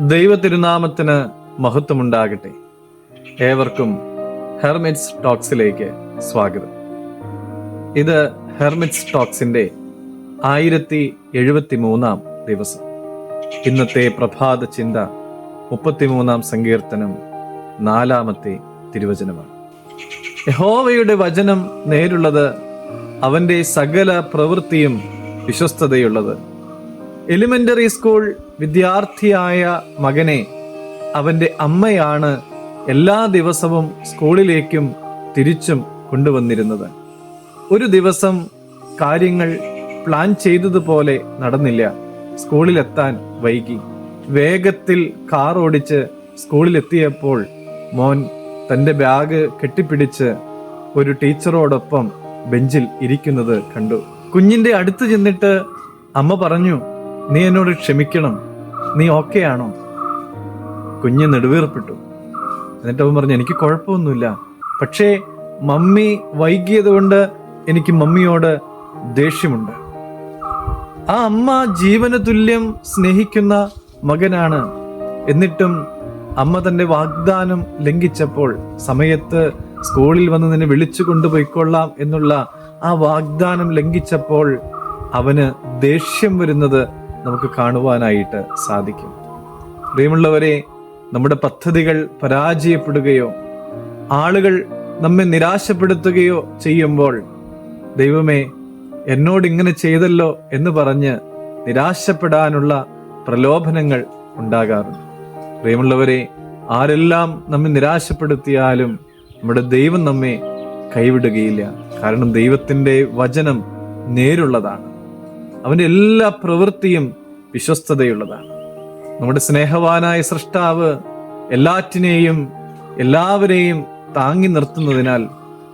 ദൈവ തിരുനാമത്തിന് മഹത്വമുണ്ടാകട്ടെ. ഏവർക്കും ഹെർമിറ്റ്സ് ടോക്സിലേക്ക് സ്വാഗതം. ഇത് ഹെർമിറ്റ്സ് ടോക്സിന്റെ 1073 ദിവസം. ഇന്നത്തെ പ്രഭാത ചിന്ത 33 സങ്കീർത്തനം 4 തിരുവചനമാണ്. യഹോവയുടെ വചനം നേരുള്ളത്, അവന്റെ സകല പ്രവൃത്തിയും വിശ്വസ്തതയുള്ളത്. എലിമെന്ററി സ്കൂൾ വിദ്യാർത്ഥിയായ മകനെ അവന്റെ അമ്മയാണ് എല്ലാ ദിവസവും സ്കൂളിലേക്കും തിരിച്ചും കൊണ്ടുവന്നിരുന്നത്. ഒരു ദിവസം കാര്യങ്ങൾ പ്ലാൻ ചെയ്തതുപോലെ നടന്നില്ല. സ്കൂളിലെത്താൻ വൈകി. വേഗത്തിൽ കാർ ഓടിച്ച് സ്കൂളിലെത്തിയപ്പോൾ മോൻ തന്റെ ബാഗ് കെട്ടിപ്പിടിച്ച് ഒരു ടീച്ചറോടൊപ്പം ബെഞ്ചിൽ ഇരിക്കുന്നത് കണ്ടു. കുഞ്ഞിന്റെ അടുത്ത് ചെന്നിട്ട് അമ്മ പറഞ്ഞു, നീ എന്നോട് ക്ഷമിക്കണം, നീ ഓക്കെ ആണോ? കുഞ്ഞ് നെടുവീർപ്പെട്ടു. എന്നിട്ട് അവൻ പറഞ്ഞു, എനിക്ക് കുഴപ്പമൊന്നുമില്ല, പക്ഷേ മമ്മി വൈകിയത് കൊണ്ട് എനിക്ക് മമ്മിയോട് ദേഷ്യമുണ്ട്. ആ അമ്മ ജീവന തുല്യം സ്നേഹിക്കുന്ന മകനാണ്. എന്നിട്ടും അമ്മ തന്റെ വാഗ്ദാനം ലംഘിച്ചപ്പോൾ, സമയത്ത് സ്കൂളിൽ വന്ന് നിന്നെ വിളിച്ചു കൊണ്ടുപോയിക്കൊള്ളാം എന്നുള്ള ആ വാഗ്ദാനം ലംഘിച്ചപ്പോൾ അവന് ദേഷ്യം വരുന്നത് നമുക്ക് കാണുവാനായിട്ട് സാധിക്കും. പ്രിയമുള്ളവരെ, നമ്മുടെ പദ്ധതികൾ പരാജയപ്പെടുകയോ ആളുകൾ നമ്മെ നിരാശപ്പെടുത്തുകയോ ചെയ്യുമ്പോൾ, ദൈവമേ എന്നോട് ഇങ്ങനെ ചെയ്തല്ലോ എന്ന് പറഞ്ഞ് നിരാശപ്പെടാനുള്ള പ്രലോഭനങ്ങൾ ഉണ്ടാകാറുണ്ട്. പ്രിയമുള്ളവരെ, ആരെല്ലാം നമ്മെ നിരാശപ്പെടുത്തിയാലും നമ്മുടെ ദൈവം നമ്മെ കൈവിടുകയില്ല. കാരണം ദൈവത്തിന്റെ വചനം നേരുള്ളതാണ്, അവന്റെ എല്ലാ പ്രവൃത്തിയും വിശ്വസ്തതയുള്ളതാണ്. നമ്മുടെ സ്നേഹവാനായ സൃഷ്ടാവ് എല്ലാറ്റിനെയും എല്ലാവരെയും താങ്ങി നിർത്തുന്നതിനാൽ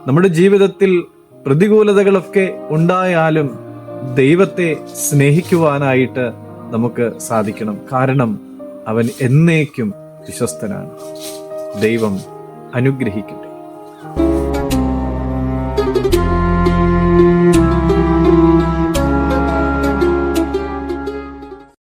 നമ്മുടെ ജീവിതത്തിൽ പ്രതികൂലതകളൊക്കെ ഉണ്ടായാലും ദൈവത്തെ സ്നേഹിക്കുവാനായിട്ട് നമുക്ക് സാധിക്കണം. കാരണം അവൻ എന്നേക്കും വിശ്വസ്തനാണ്. ദൈവം അനുഗ്രഹിക്കട്ടെ.